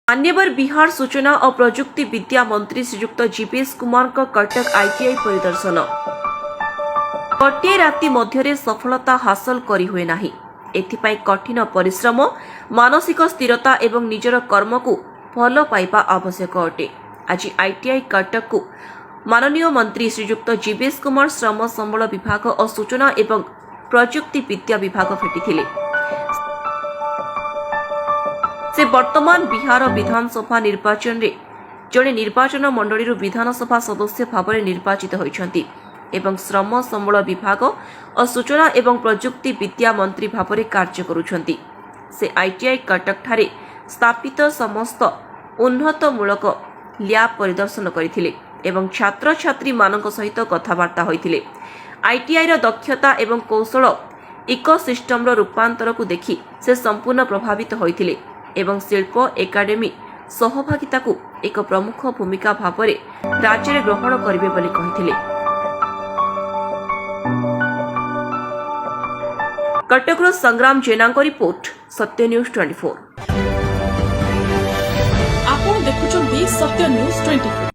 मान्यवर बिहार सूचना और प्रजुक्ति विद्या मंत्री श्रीयुक्त जीवेश कुमार का कटक आईटीआई परिदर्शन गोटे राति मध्य सफलता हासिल करी हुए नाही। एथिपाई कठिन परिश्रम मानसिक स्थिरता एवं निजर कर्म को भल पाइबा आवश्यक अटे। आज आईटीआई कटक को माननीय मंत्री श्रीयुक्त जीवेश कुमार श्रम संबल विभाग और सूचना एवं प्रजुक्ति विद्या विभाग भेटिथिले। से वर्तमान बिहार विधानसभा निर्वाचन रे जड़े निर्वाचन मंडली विधानसभा सदस्य भाव में निर्वाचित होइछंती एवं श्रम संबल विभाग और सूचना एवं प्रजुक्ति विद्या मंत्री भाव में कार्य करुछंती। से आईटीआई कटक ठारे स्थापित समस्त उन्नतमूलक लैब परिदर्शन करथिले एवं छात्र छात्री मानक सहित कथबार्ता होइथिले। आईटीआई रो दक्षता एवं कौशल इकोसिस्टम रो रूपांतर को देखि से संपूर्ण प्रभावित होइथिले एवं शिल्प एकाडेमी सहभागिता को एक प्रमुख भूमिका भाव में राज्य में ग्रहण करेंगे बोली कहिथिले। कटक संग्राम जेना रिपोर्ट सत्य न्यूज 24। आपण देखुछन सत्य न्यूज 24।